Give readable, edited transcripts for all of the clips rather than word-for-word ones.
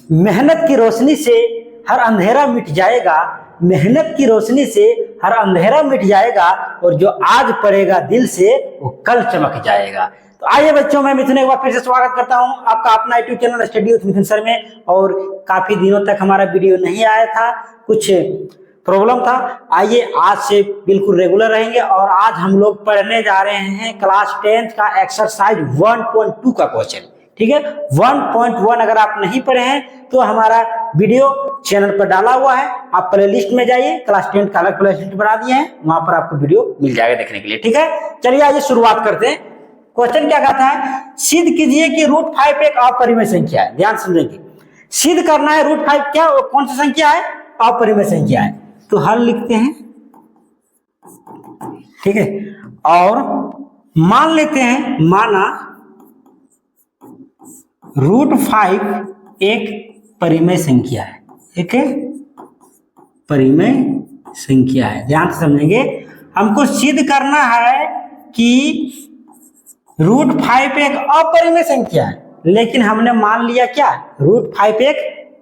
मेहनत की रोशनी से हर अंधेरा मिट जाएगा, मेहनत की रोशनी से हर अंधेरा मिट जाएगा, और जो आज पड़ेगा दिल से वो कल चमक जाएगा। तो आइए बच्चों, मैं मिथुन एक बार फिर से स्वागत करता हूं आपका अपना YouTube channel study with Mithun sir में। और काफी दिनों तक हमारा वीडियो नहीं आया था, कुछ प्रॉब्लम था। आइए आज से बिल्कुल रेगुलर रहेंगे और आज हम लोग पढ़ने जा रहे हैं क्लास 10th का एक्सरसाइज 1.2 का क्वेश्चन। ठीक है, 1.1 अगर आप नहीं पढ़े हैं तो हमारा वीडियो चैनल पर डाला हुआ है, आप प्लेलिस्ट में जाइए, क्लास 10 का अलग प्लेलिस्ट बना दिए हैं, वहां पर आपको वीडियो मिल जाएगा देखने के लिए। ठीक है, चलिए आइए शुरुआत करते हैं। क्वेश्चन क्या कहता है, सिद्ध कीजिए कि √5 एक अपरिमेय संख्या है। ध्यान समझेंगे, सिद्ध करना है √5 क्या कौन सी संख्या है, अपरिमेय संख्या है। तो हल लिखते हैं, ठीक है, और मान लेते हैं, माना √5 एक परिमेय संख्या है, एक परिमेय संख्या है। ध्यान से समझेंगे, हमको सिद्ध करना है कि √5 एक अपरिमेय संख्या है, लेकिन हमने मान लिया क्या, √5 एक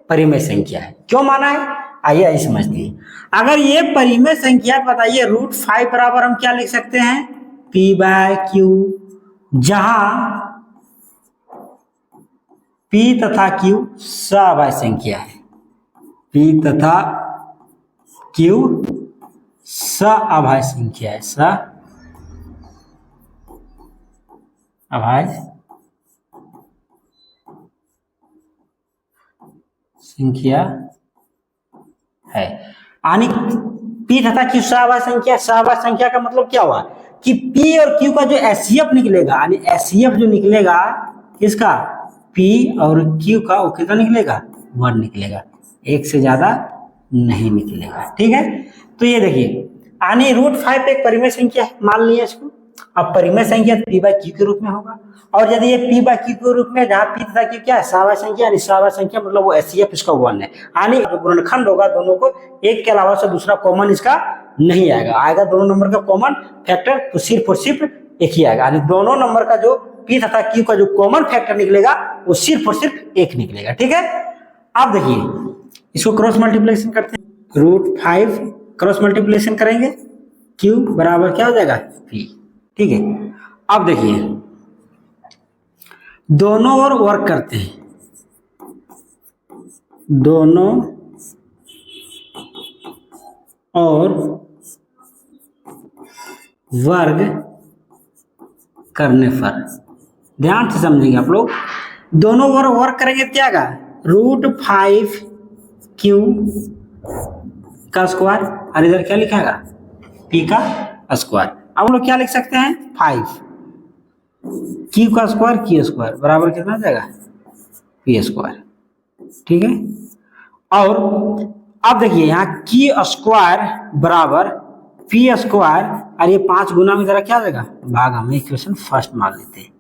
परिमेय संख्या है। क्यों माना है, आइए आइए समझते हैं। अगर ये परिमेय संख्या, बताइए √5 बराबर हम क्या लिख सकते हैं, p/q, जहां p तथा q सअभाज्य संख्या है, p तथा q सअभाज्य संख्या है, सअभाज्य संख्या है। यानी p तथा q सअभाज्य संख्या, सअभाज्य संख्या का मतलब क्या हुआ कि p और q का जो HCF निकलेगा, यानी HCF जो निकलेगा किसका, p और q का, वो कितना निकलेगा, 1 निकलेगा, एक से ज्यादा नहीं निकलेगा। ठीक है, तो ये देखिए, यानी √5 एक परिमेय संख्या है, मान लिया इसको। अब परिमेय संख्या p/q के रूप में होगा, और यदि ये p/q के रूप में, जहाँ p तथा q क्या है, सअभाज्य संख्या, यानी सअभाज्य संख्या मतलब वो HCF इसका 1 है, यानी गुणनखंड होगा दोनों को, एक के अलावा से दूसरा कॉमन इसका नहीं आएगा, आएगा दोनों नंबर का कॉमन फैक्टर, तो सिर्फ और सिर्फ एक ही आएगा, यानी दोनों नंबर का जो p तथा q का जो कॉमन फैक्टर निकलेगा वो सिर्फ और सिर्फ एक निकलेगा। ठीक है, अब देखिए इसको क्रॉस मल्टीप्लिकेशन करते हैं, √5 क्रॉस मल्टीप्लिकेशन करेंगे, q बराबर क्या हो जाएगा, p। ठीक है, अब देखिए दोनों ओर वर्क करते हैं, दोनों और वर्ग करने पर, ध्यान से समझेंगे आप लोग, दोनों ओर वर्क करेंगे क्या का, √5q का स्क्वायर, और इधर क्या लिखेगा, p का स्क्वायर। अब हम लोग क्या लिख सकते हैं, 5 q का स्क्वायर, q स्क्वायर बराबर कितना जाएगा, p स्क्वायर। ठीक है, और अब देखिए यहाँ q स्क्वायर बराबर p स्क्वायर, और ये 5 गुना में जरा क्या हो जाएगा, भाग, हम इक्वेशन फर्स्ट मान लेते हैं।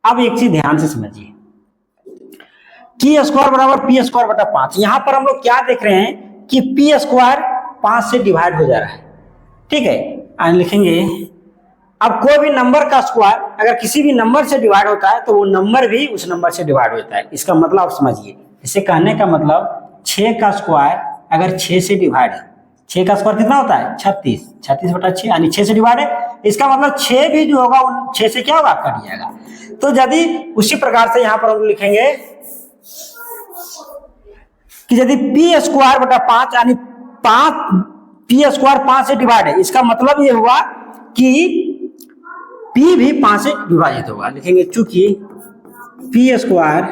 अब एक चीज ध्यान से समझिए, q स्क्वायर बराबर p स्क्वायर बटा 5, यहाँ पर हम लोग क्या देख रहे हैं कि p स्क्वायर 5 से डिवाइड हो जा रहा है। ठीक है, आज लिखेंगे, अब कोई भी नंबर का स्क्वायर अगर किसी भी नंबर से डिवाइड होता है तो वो नंबर भी उस नंबर से डिवाइड होता है। इसका मतलब आप समझिए, इसे कहने का मतलब 6 का स्क्वायर अगर 6 से डिवाइड है, 6 का स्क्वायर कितना होता है, 36, 36 बटा 6, यानी 6 से डिवाइड है, इसका मतलब 6 भी जो होगा वो 6 से क्या होगा, कट जाएगा। तो यदि उसी प्रकार से यहाँ पर हम लिखेंगे कि यदि p स्क्वायर बटा 5, यानी 5 p स्क्वायर 5 से डिवाइड है, इसका मतलब ये हुआ कि p भी 5 से विभाजित होगा। लिखेंगे चूंकि p स्क्वायर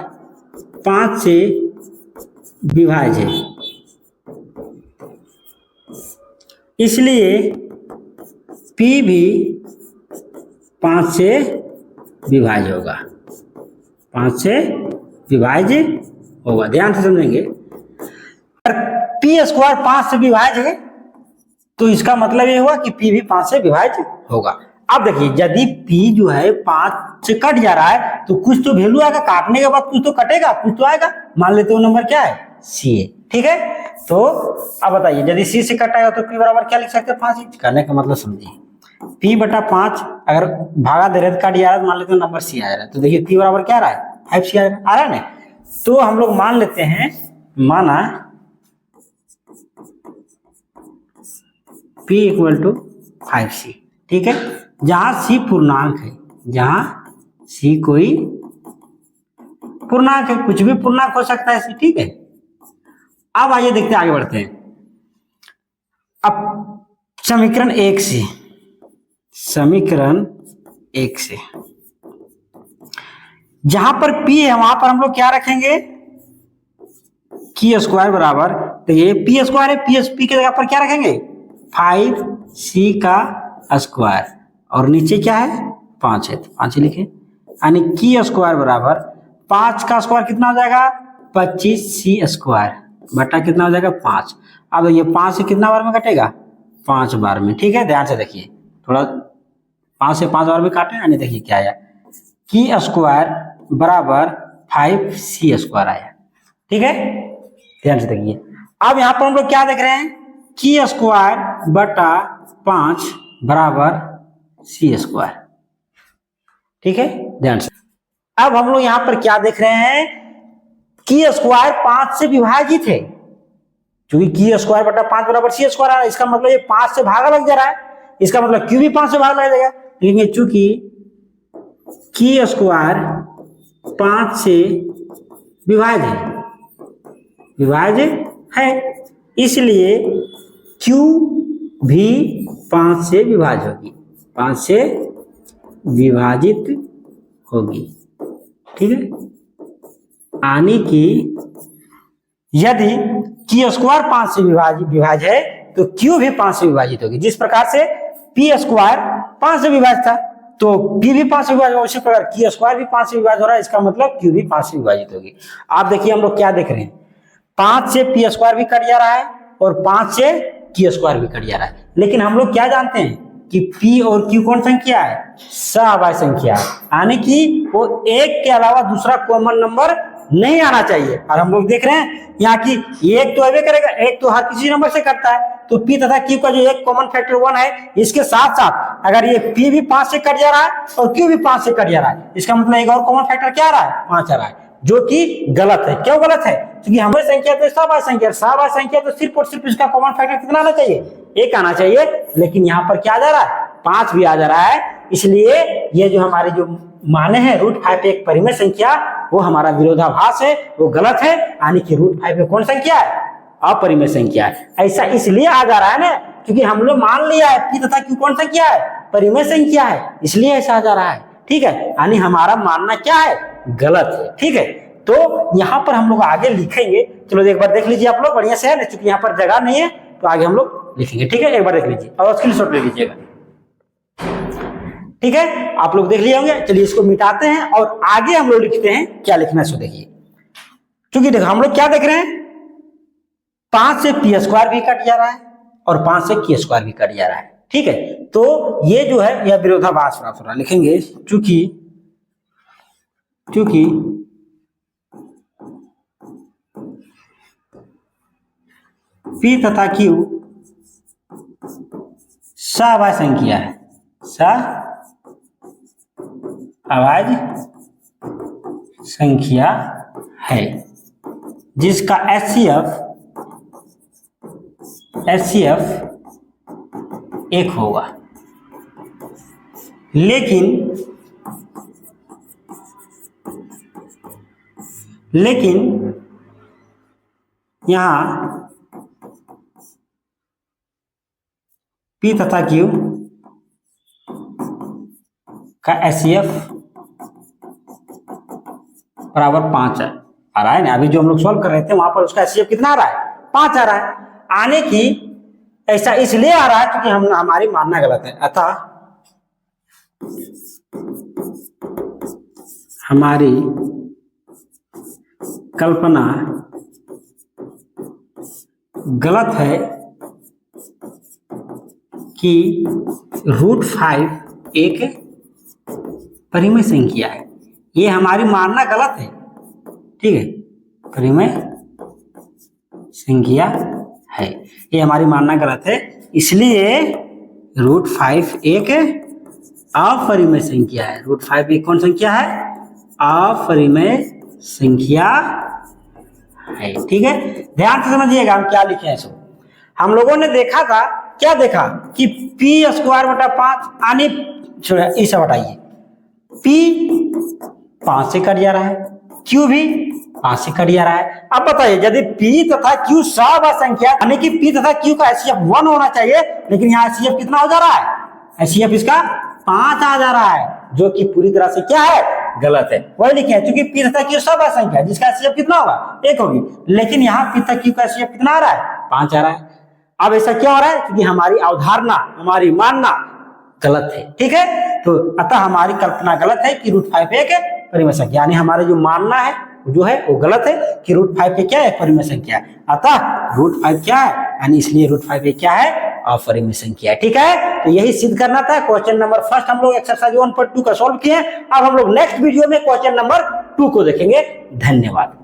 5 से विभाजित है, इसलिए p भी 5 से विभाज्य होगा, 5 से विभाज्य होगा। ध्यान से समझेंगे, p स्क्वायर 5 से विभाज्य है तो इसका मतलब ये हुआ कि p भी 5 से विभाज्य होगा। अब देखिए, यदि p जो है 5 से कट जा रहा है तो कुछ तो वैल्यू आएगा, काटने के बाद कुछ तो कटेगा, कुछ तो आएगा, मान लेते हो नंबर क्या है, c है। ठीक है, तो अब बताइए, यदि c से कटाएगा तो p बराबर क्या लिख सकते हैं, 5। करने का मतलब समझिए, p बटा 5 अगर भागा दे रहे तो कट जा रहा है, मान लेते हो नंबर c आ रहा है, तो देखिए p बराबर क्या आ रहा है, 5c आ रहा है ना। तो हम लोग मान लेते हैं, माना P इक्वल टू 5C, ठीक है। जहां C पूर्णांक है, जहां C कोई पूर्णांक है, कुछ भी पूर्णांक हो सकता है C, ठीक है। अब आइए देखते हैं, आगे बढ़ते हैं। अब समीकरण 1 से, समीकरण 1 से जहां पर P है वहां पर हम लोग क्या रखेंगे, की स्क्वायर बराबर, तो ये P स्क्वायर है, P की जगह पर क्या रखेंगे 5C का स्क्वायर, और नीचे क्या है 5 है, तो 5 लिखे, यानी की स्क्वायर बराबर 5 का स्क्वायर कितना हो जाएगा 25C स्क्वायर बटा कितना हो जाएगा 5। अब ये 5 से कितना बार में कटेगा 5 बार में, ठीक है। ध्यान से देखिए, थोड़ा 5 से 5 बार में काटे, यानी देखिए क्या आया, की स्क्वायर बराबर 5C स्क्वायर आया, ठीक है। ध्यान से देखिए, अब यहां पर हम लोग क्या देख रहे हैं, की स्क्वायर बटा 5 बराबर C स्क्वायर, ठीक है। ध्यान से अब हम लोग यहां पर क्या देख रहे हैं, की स्क्वायर 5 से विभाजित है, क्योंकि की स्क्वायर बटा 5 बराबर C स्क्वायर आ रहा है, इसका मतलब ये 5 से भागा लग जा रहा है, इसका मतलब Q भी 5 से भागा लग जाएगा। लेकिन चूंकि की स्क्वायर 5 से विभाज्य है, इसलिए Q भी 5 से विभाज्य होगी, 5 से विभाजित होगी, ठीक है। यानी कि यदि की स्क्वायर 5 से विभाज्य है तो Q भी 5 से विभाजित होगी। जिस प्रकार से P स्क्वायर 5 से विभाजित था तो P भी 5 से विभाजित होगा, उसी प्रकार की स्क्वायर भी 5 से विभाजित हो रहा है, इसका मतलब Q भी 5 से विभाजित होगी। आप देखिए हम लोग क्या देख रहे हैं, 5 से P स्क्वायर भी कट जा रहा है और 5 से Q स्क्वायर भी कट जा रहा है, लेकिन हम लोग क्या जानते हैं कि P और Q कौन संख्या है, सहाभाज्य संख्या है, यानी कि वो एक के अलावा दूसरा कॉमन नंबर नहीं आना चाहिए। और हम लोग देख रहे हैं यहाँ की एक तो अवे करेगा, एक तो हर किसी नंबर से करता है, तो P तथा Q का जो एक कॉमन फैक्टर 1 है, इसके साथ साथ अगर ये P भी 5 से कट जा रहा है और Q भी 5 से कट जा रहा है, इसका मतलब एक और कॉमन फैक्टर क्या आ रहा है 5 आ रहा है, जो कि गलत है। क्यों गलत है, क्योंकि हमारी संख्या तो सहाभाज्य संख्या तो सिर्फ और सिर्फ इसका कॉमन फैक्टर कितना आना चाहिए, 1 आना चाहिए, लेकिन यहाँ पर क्या आ जा रहा है 5 भी आ जा रहा है। इसलिए ये जो हमारे जो माने हैं √5 एक परिमेय संख्या, वो हमारा विरोधाभास है, वो गलत है, यानी कि √5 कौन संख्या है, अपरिमेय संख्या है। ऐसा इसलिए आ जा रहा है ना, क्योंकि हम लोग मान लिया है P तथा Q कौन संख्या है, परिमेय संख्या है, इसलिए ऐसा आ जा रहा है, ठीक है। यानी हमारा मानना क्या है, गलत है, ठीक है। तो यहाँ पर हम लोग आगे लिखेंगे, चलो एक बार देख लीजिए आप लोग बढ़िया से है ना, क्योंकि यहाँ पर जगह नहीं है तो आगे हम लोग लिखेंगे, ठीक है। एक बार देख लीजिए और स्क्रीनशॉट ले लीजिएगा, ठीक है। आप लोग देख लिए होंगे, चलिए इसको मिटाते हैं और आगे हम लोग लिखते हैं, क्या लिखना है सो देखिए। क्योंकि देखो हम लोग क्या देख रहे हैं, 5 से P स्क्वायर भी कट जा रहा है और 5 से Q स्क्वायर भी कट जा रहा है, ठीक है। तो ये जो है यह विरोधाभास प्राप्त हो रहा है, लिखेंगे क्योंकि P तथा Q सहाभाज्य संख्या है, सहाभाज्य संख्या है, जिसका HCF 1 होगा। लेकिन यहां P तथा Q का HCF बराबर 5 आ रहा है ना, अभी जो हम लोग सॉल्व कर रहे थे वहां पर उसका HCF कितना आ रहा है 5 आ रहा है। आने की ऐसा इसलिए आ रहा है क्योंकि हमारी मानना गलत है, अतः हमारी कल्पना गलत है कि √5 एक परिमेय संख्या है, ये हमारी मानना गलत है, ठीक है। परिमेय संख्या है, ये हमारी मानना गलत है, इसलिए √5 एक अपरिमेय संख्या है। √5 एक कौन संख्या है, अपरिमेय संख्या है। ठीक है, ध्यान से समझिएगा हम क्या लिखे हैं इसको। हम लोगों ने देखा था, क्या देखा कि पी स्क्वायर बटा 5 यानी इसे हटाइए, पी 5 से कट जा रहा है, क्यू भी 5 से कट जा रहा है। अब बताइए यदि पी तथा क्यू सम संख्या यानी कि पी तथा क्यू का एचसीएफ 1 होना चाहिए, लेकिन यहाँ एचसीएफ कितना हो जा रहा है, एचसीएफ इसका 5 आ जा रहा है, जो कि पूरी तरह से क्या है, गलत है। वही लिखे हैं क्योंकि पी तथा क्यू सब संख्या जिसका एचसीएफ कितना होगा, 1 होगी, लेकिन यहाँ पी तथा क्यू का एचसीएफ कितना आ रहा है, 5 आ रहा है। अब ऐसा क्यों हो रहा है, क्योंकि हमारी अवधारणा, हमारी मानना गलत है। ठीक है, तो अतः हमारी कल्पना गलत है कि √5 एक परिमेय संख्या, यानी हमारे जो मानना है जो है वो गलत है कि √5 पे क्या है, परिमेय संख्या। अतः √5 क्या है, यानी इसलिए √5 पे क्या है, अपरिमेय संख्या है। ठीक है, तो यही सिद्ध करना था। क्वेश्चन नंबर फर्स्ट हम लोग एक्सरसाइज 1.2 का सॉल्व किए। अब हम लोग नेक्स्ट वीडियो में क्वेश्चन नंबर 2 को देखेंगे। धन्यवाद।